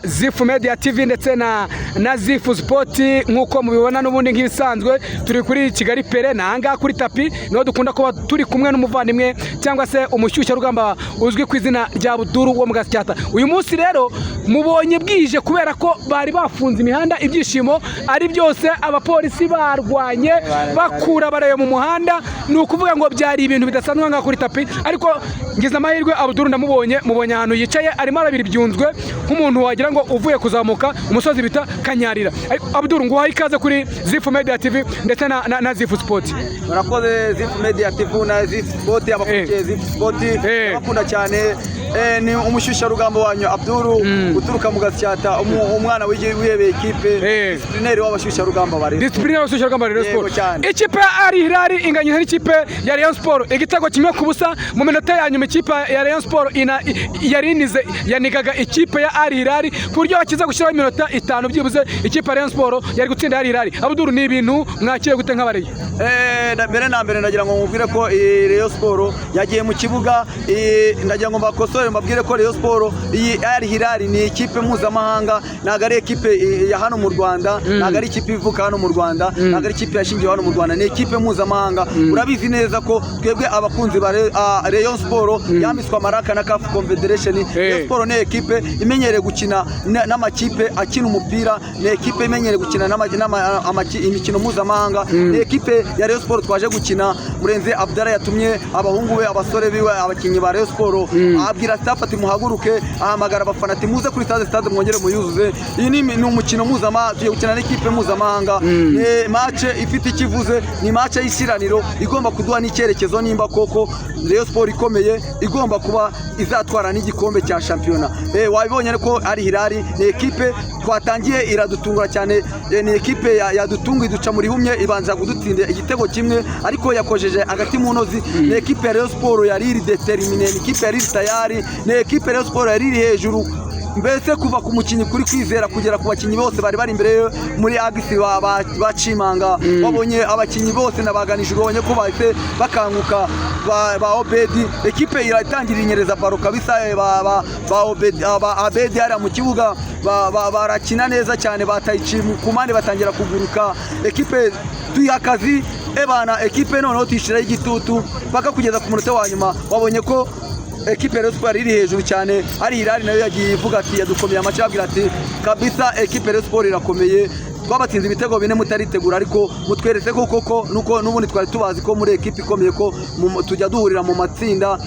Zifu Media TV ndetse na Zifu Sport nkuko mubibona n'ubundi nk'ibisanzwe turi kuri Kigali Pere nanga kuri tapi no dukunda kuba turi kumwe n'umuvandimwe cyangwa se umushyushya rugamba uzwi ku izina rya Abdul wo mu Gasyata. Uyu munsi rero mubonye bwije kubera ko bari bafunze imihanda ibyishimo ari byose abapolisi barwanye bakura barayo mu muhanda ni ukuvuga ngo byari ibintu bidasanzwe nka kuri tapi ariko ngize amahirwe Abdul ndamubonye ahantu yicaye arimo arabira ibyunzwe nk'umuntu wagira ngo uvuye kuzamuka umusozi bita Kanyarira. Abdul ngo ikaze kuri Zifu Media TV ndetse na Zifu Sport. Murakoze Zifu Media TV na Zifu Sport abakukiye Zifu Sport bakunda cyane ni umushyushya rugamba wanyu Abdul uturuka mu Gasyata umwana w'iyebeye equipe disciplinary w'abashyushya rugamba bari disciplinary w'abashyushya rugamba Rayon Sport. Ikipe ya Al Hilal inganya n'ikipe ya Rayon Sport igitego kimwe ku busa mu minota ya nyuma ikipe ya Rayon Sport yanigaga ikipe ya Al Hilal ku buryo bakiza gushyiraho iminota 5 byibuze ikipe ya Rayon Sport yari gutsinda Al Hilal. Abdul ni ibintu mwakire gute nk'abareye? Mbere na mbere ndagira ngo mubwire ko Rayon Sport yagiye mu kibuga ndagira ngo mbakosore mbabwire ko Rayon Sport iyi Al Hilal ni ikipe mpuzamahanga ntago ari ikipe ya hano mu Rwanda ntago ari ikipe ivuka hano mu Rwanda ntago ari ikipe yashingiwe hano mu Rwanda ni ikipe mpuzamahanga. Urabizi neza ko twebwe abakunzi ba Rayon Sport yambitswe amaraka na CAF Confederation. Rayon Sport ni ikipe imenyereye gukina n'amakipe akina umupira ni ikipe imenyereye gukina imikino mpuzamahanga ni ikipe ya Rayon Sport twaje gukina. Murenze Abdallah yatumye abahungu be abasore biwe abakinyi ba Rayon Sport abwira staff ati muhaguruke ahamagara abafana ati muze kuri stade mwongere muyuzuze. Iyi ni umukino mpuzamahanga tugiye gukina n'ikipe mpuzamahanga ni match ifite ikivuze ni match y'isiraniro igomba kuduha n'icyerekezo nimba koko Rayon Sport ikomeye igomba kuba izatwara n'igikombe cya shampiyona. Wabibonye ko Al Hilal ni equipe twatangiye iradutungura cyane ni equipe yadutunga iduca muri humye ibanza kudutsinda igitego kimwe ariko yakojeje agati mu nozi. Ni equipe ya Rayon Sport yari determinée ni equipe yari tayari ni equipe ya Rayon Sport yari hejuru mbese kuva ku mukinyi kuri kwizera kugera ku bakinyi bose bari imbere muri agisi bacimanga wabonye abakinyi bose nabaganije ubonye ko bahise bakanguka ba Obedi equipe iratangira inyereza baro kabisa ba Obedi Abedi ari mu kibuga barakina neza cyane batayici ku mande batangira kuguruka equipe tuyakazi ebana equipe noneho tishira igitutu paka kugeza ku munota wa nyuma wabonye ko equipe Rayon Sport iri hejuru cyane. Al Hilal nayo yagiye ivuga ati yadukomeye amaci abwira ati kabisa equipe Rayon Sport irakomeye twabatsinze ibitego bine mutaritegura ariko mutweretse ko koko nuko nubundi twari tubazi ko muri equipe ikomeye ko tujya duhurira mu matsinda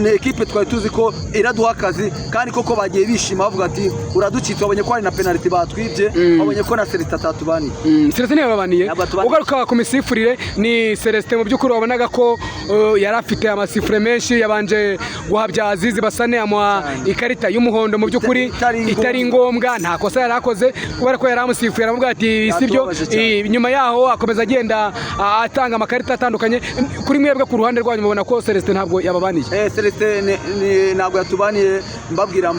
ni equipe twari tuzi ko iraduha akazi kandi koko bagiye bishima bavuga ati uraducitse. Wabonye ko hari na penalty batwibye wabonye ko na Celestin atatubaniye Celestin yababaniye ugaruka ku misifurire ni Celestin mu by'ukuri wabonaga ko yari afite amasifure menshi yabanje guhabya Azizi Basane amwa ikarita y'umuhondo mu by'ukuri itari ngombwa nta kosa yari akoze kubera ko yari amusifuye aravuga ati sibyo. Nyuma yaho akomeza agenda atanga amakarita atandukanye. Kuri mwebwe ku ruhande rwanyu mubona ko Celestin ntabwo yababaniye? Celestin ntabwo yatubaniye mbabwira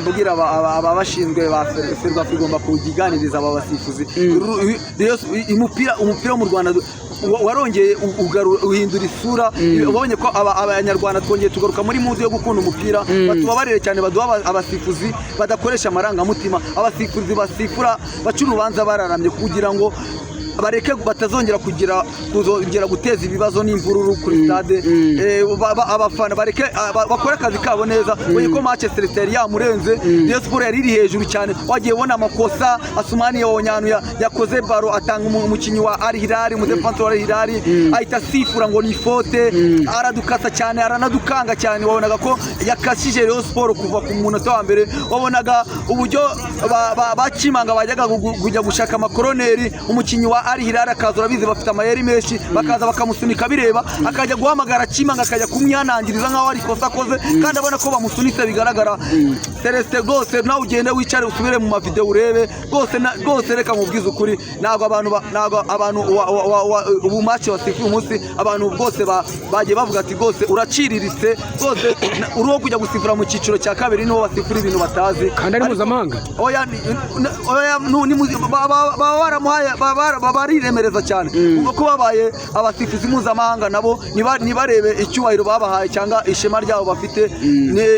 ababashinzwe ba Ferwafa igomba kugiganiriza aba basifuzi. Umupira wo mu Rwanda warongeye uhindura isura. Ubonye ko abanyarwanda twongeye tugaruka muri mudu yo gukunda umupira batubabarire cyane baduha abasifuzi badakoresha amarangamutima abasifuzi basifura baca urubanza bararamye kugira ngo bareke batazongera kuzongera guteza ibibazo n'imvururu kuri stade. Abafana bareke bakora akazi kabo neza. Ubonye ko match Celestin yamurenze Rayon Sport yari iri hejuru cyane wagiye ubona amakosa Asumani yonyanu yakoze baro atanga umukinyi wa Al Hilal mu defense wa Al Hilal ahita sifura ngo ni faute aradukasa cyane aranadukanga cyane. Wabonaga ko yakashije Rayon Sport kuva ku munota wa mbere wabonaga uburyo bacimanga bajyaga kujya gushaka amakoroneri umukinyi wa Al Hilal akaza urabizi bafite amayeri menshi bakaza bakamusunika bireba akajya guhamagara Kimanga akajya kumwihanangiriza nkaho ari kosa koze kandi abona ko bamusunitse bigaragara. Celestin gose nawe ugende wicare usubire mu mavideo urebe gose reka mubwiza ukuri ntago abantu ubu match wasifu umunsi abantu bose bagiye bavuga ati gose uraciriritse gose uriho kujya gusifura mu ciciro cya kabiri niho basifura ibintu batazi kandi ari mpuzamahanga. Oya baramuhaye bariremereza cyane ubwo ko babaye abasifuzi mpuzamahanga nabo nibarebe icyubahiro babahaye cyangwa ishema ryabo bafite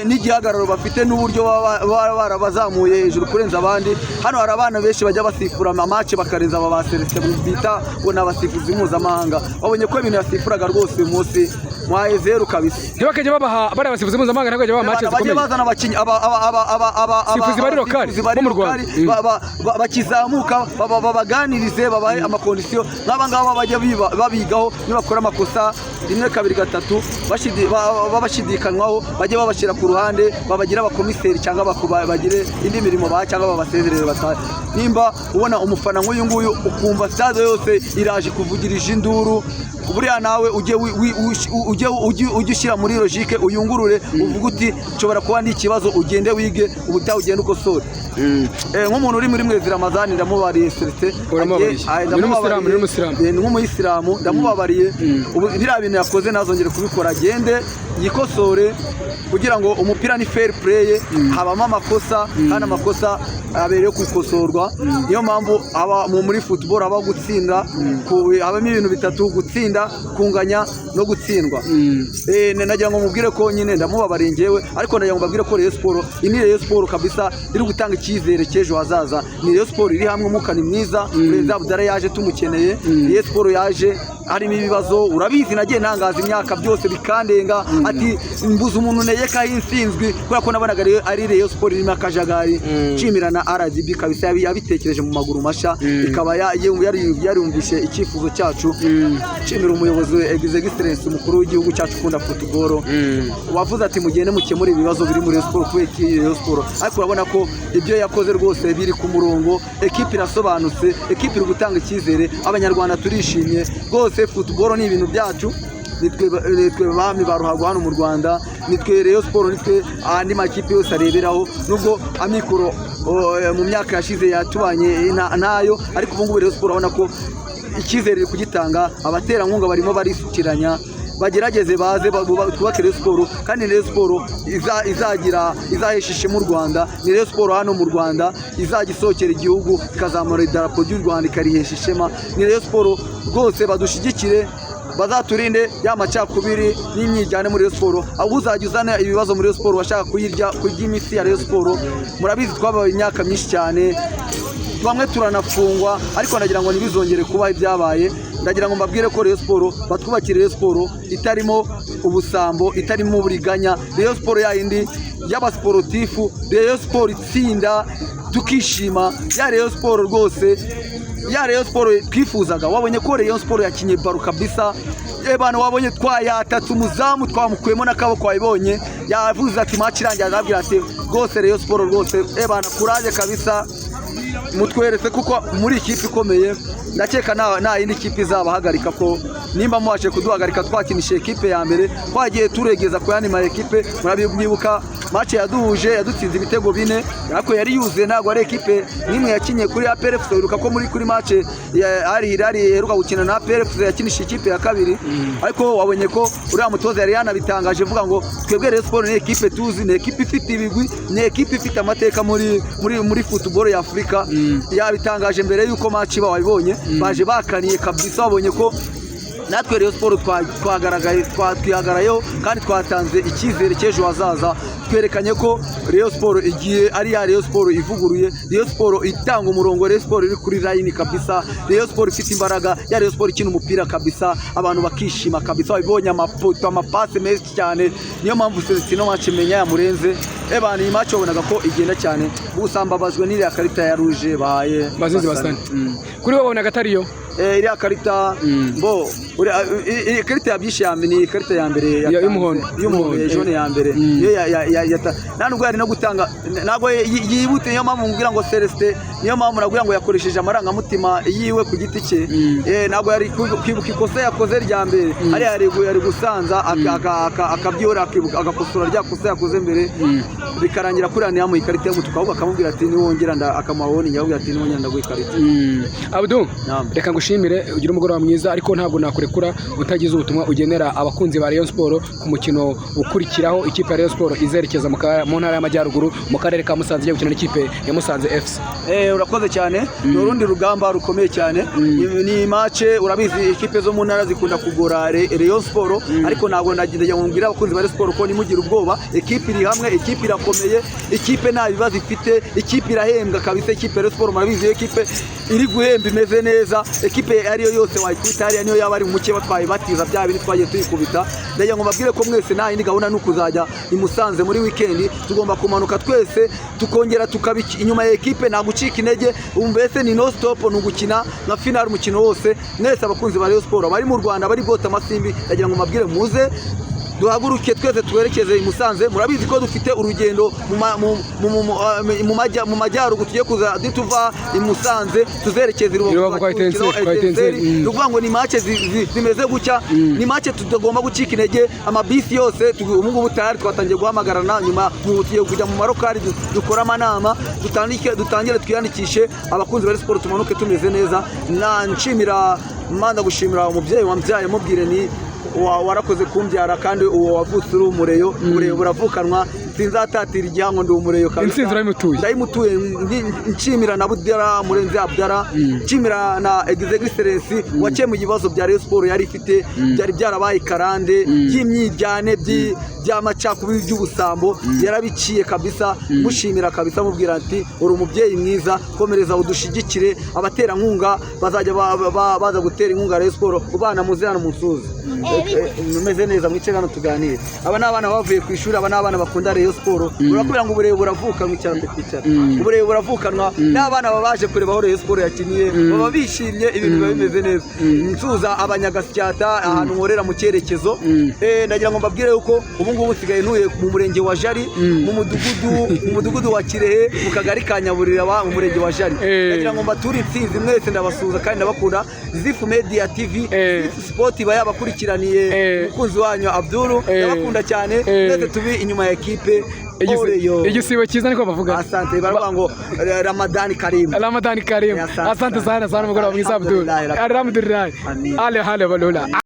n'igihagararo bafite n'uburyo baba barabazamuye hejuru kurenza abandi. Hano hari abana benshi bajya basifura amace bakarenza aba baseretse bita ngo ni abasifuzi mpuzamahanga. Babonye ko ibintu yasifuraga rwose uyu munsi mwaye zeru kabisa. Ntibakajya babaha bari abasifuzi mpuzamahanga ntabwo babaha match zikomeye. Bajye bazana abakinnyi sifuzi bari lokali bo mu Rwanda bakizamuka babaganirize babahe amakondisiyo nk'aba ngaba bajya babigaho nibakora amakosa rimwe kabiri gatatu babashidikanywaho bajye babashyira ku ruhande babagira abakomiseri cyangwa bagire indi mirimo cyangwa babasezerere batahe. Nimba ubona umufana nk'uyu nguyu ukumva stade yose iraje kuvugirije induru buriya nawe ujye ushyira muri logique uyungurure uvuga uti nshobora kuba ndi ikibazo ugende wige ubutaha ugende ukosore. Nk'umuntu uri muri mwezi Ramazani ndamubariye Celestin nk'umuyisilamu ndamubabariye biriya bintu yakoze nazongere kubikora agende yikosore kugira ngo umupira ni fair play habamo amakosa kandi amakosa abereyeho kwikosorwa. Niyo mpamvu muri football haba gutsinda habamo ibintu bitatu: gutsinda, kunganya no gutsindwa. Nagira ngo mubwire ko nyine ndamubabariye ngewe ariko nagira ngo mbabwire ko Rayon Sport ni Rayon Sport kabisa iri gutanga icyizere cy'ejo hazaza. Ni Rayon Sport iri hamwe umwuka ni mwiza. Perezida Abdallah yaje tumukeneye. Rayon Sport yaje harimo ibibazo urabizi nagiye ntangaza imyaka byose bikandenga ati mbuze umuntu neyeka y'insinzwi kubera ko nabonaga ari Rayon Sport irimo akajagari nshimira na RGB kabisa yabitekereje mu maguru masha ikaba yarumvishe icyifuzo cyacu. Nshimira umuyobozi Excellence umukuru w'igihugu cyacu ukunda football wavuze ati mugende mukemure ibibazo biri muri Rayon Sport kubera Rayon Sport ariko urabona ko ibyo yakoze rwose biri ku murongo. Ekipe irasobanutse, ekipe iri gutanga icyizere, abanyarwanda turishimye rwose. Football ni ibintu byacu, nitwe bami baruhago hano mu Rwanda, nitwe Rayon Sport, nitwe andi makipe yose areberaho nubwo amikoro mu myaka yashize yatubanye nayo ariko ubu ngubu Rayon Sport urabona ko icyizere kugitanga. Abaterankunga barimo barisukiranya bagerageze baze twubake Rayon Sport kandi Rayon Sport izaheshishe mu Rwanda. Ni Rayon Sport hano mu Rwanda izagisokera igihugu ikazamura idarapo ry'u Rwanda ikarihesha ishema. Ni Rayon Sport rwose badushigikire bazaturinde ya macakubiri n'imyijyane muri Rayon Sport. Aho uzajya uzana ibibazo muri Rayon Sport washaka kurya imisi ya Rayon Sport murabizi twabaye imyaka myinshi cyane bamwe turanafungwa ariko ndagira ngo ntibizongere kuba ibyabaye. Ndagira ngo mbabwire ko Rayon Sport batwubakire Rayon Sport itarimo ubusambo, itarimo uburiganya, Rayon Sport yindi y'abasportifu, Rayon Sport itsinda tukishima, ya Rayon Sport rwose ya Rayon Sport twifuzaga. Wabonye ko Rayon Sport yakinye baro kabisa bana, wabonye twayatatse umuzamu twamukuyemo n'akaboko wabibonye yavuze ati match irangiye azabwira ati rwose Rayon Sport rwose bana kuraje kabisa mutweretse kuko muri ikipe ikomeye. Ndakeka nta yindi kipe izabahagarika ko nimba mwaje kuduhagarika twakinisha ekipe ya mbere twagiye turegeza ku yandi ma ekipe. Murabibuka match yaduhuje yadutsinze ibitego 4 ariko yari yuzuye ntabwo ari ekipe nimwe yakinye kuri APRFC. Uruka ko kuri match ari Hilali heruka gukina na APRFC yakinisha ikipe ya kabiri ariko wabonye ko uriya mutoza yari yanabitangaje vuga ngo twebwe Rayon Sport ni ekipe tuzi, ni ekipe ifite ibigwi, ni ekipe ifite amateka muri football ya Afrika. Yabitangaje mbere yuko match wabibonye baje bakaniye kabisa. Wabonye ko natwe Rayon Sport twihagarayeho kandi twatanze icyizere cy'ejo hazaza. Twerekanye ko Rayon Sport igiye ari ya Rayon Sport ivuguruye, Rayon Sport itanga umurongo, Rayon Sport iri kuri line kabisa, Rayon Sport ifite imbaraga, ya Rayon Sport ikina umupira kabisa abantu bakishima kabisa. Wabibonye amapoto amapase menshi cyane. Niyo mpamvu Celestino match menya yamurenze bana iyi match wabonaga ko igenda cyane. Gusambabazwe n'iriya karita ya rouge bahaye Bazinzi Basani kuri wowe wabonaga atariyo iriya karita bo karita yabyishame ni karita ya mbere y'umuhondo jaune ya mbere nubwo yari no gutanga ntabwo yibute. Niyo mpamvu mbwira ngo Celestin, niyo mpamvu naguye ngo yakoresheje amarangamutima yiwe ku giti cye. Ntabwo yari kwibuka ikosa yakoze rya mbere ari yari gusanza akabyora agakosora rya kosa yakoze mbere. bikarangira kuri yamuha ikarita y'umutuku ahubwo akamubwira ati niwongera akamawoni yabwira ati niwongera ndaguha ikarita. Abdou reka ngushimire ugire umugoroba mwiza ariko ntabwo nakurekura utagize ubutumwa ugenera abakunzi ba Rayon Sport ku mukino ukurikiraho ikipe ya Rayon Sport izerekeza mu ntara y'Amajyaruguru mu karere ka Musanze igiye gukina n'ikipe ya Musanze FC. Urakoze cyane ni urundi rugamba rukomeye cyane ni match urabizi ikipe zo mu ntara zikunda kugora Rayon Sport ariko ntabwo nagiye ngubwira abakunzi ba Rayon Sport ko nimugire ubwoba ikipe iri hamwe ikipe irakomeye ikipe nta bibazo ifite ikipe irahembwa kabisa ikipe ya Rayon Sport murabizi ikipe iri guhemba imeze neza ikipe ariyo yose wayikubita hariya niyo yaba ari umuke batwaye batiza bya bintu twagiye tuyikubita ndagira ngo mbabwire ko mwese nta yindi gahunda n'ukuzajya imusanze muri weekend tugomba kumanuka twese tukongera tukabiki inyuma ya ekipe nta gucika intege mbese ni no stop n'ugukina nka final umukino wose mwese abakunzi ba Rayon Sport bari mu Rwanda bari bota amasimbi ndagira ngo mbabwire muze duhaguruke twese twerekeze i Musanze murabizi ko dufite urugendo mu majyaruguru tugiye kuza tuva i Musanze tuzerekeza Rubavu kwa Etenseri ruvuga ngo ni match zimeze gutya ni match tutagomba gucika intege amabisi yose ubu ngubu tayari twatangiye guhamagarana nyuma tugiye kujya mu marokari dukora amanama dutangire twiyandikishe abakunzi ba Sport tumanuke tumeze neza nshimira manda gushimira umubyeyi wambyaye mubwire ni warakoze kumbyara kandi uwo wavutse uri umureyo ubureyo buravukanwa sinzatatira igihango ndi umureyo kabisa insinzi ndayimutuye nshimira na Budara Murenzi Abdara nshimira na Excellence waciye mu bibazo bya Rayon Sport yari ifite byari byarabaye karande by'imyiryane by'amacakubiri by'ubusambo yarabiciye kabisa mushimira kabisa mubwira ati uri umubyeyi mwiza komereza udushigikire abaterankunga bazajya baza gutera inkunga Rayon Sport ubana muzirana munsuzi mumeze neza mwice hano tuganire aba nabana bavuye ku ishuri aba nabana bakunda Rayon Sport urakubira ngo ubureye buravukanwa cyane kwicara ubureye buravukanwa n'abana babaje kureba aho Rayon Sport yakiniye baba bishimye ibintu biba bimeze neza nsuza abanyagasyata ahantu nkorera mu cyerekezo ndagira ngo mbabwire yuko ubu ngubu usigaye ntuye mu murenge wa Jari mu mudugudu wa Kirehe mu kagari ka Nyaburira mu murenge wa Jari ndagira ngo mbature intsinzi mwese ndabasuza kandi ndabakunda Zifu Media TV Sport bayabakurikiraniye umukunzi wanyu Abdul ndabakunda cyane twese tubi inyuma ya ekipe igisibo cyiza niko bavuga asante baravuga ngo Ramadan Karim asante sana mugoroba mwiza Abdul alhamdulillah ale balula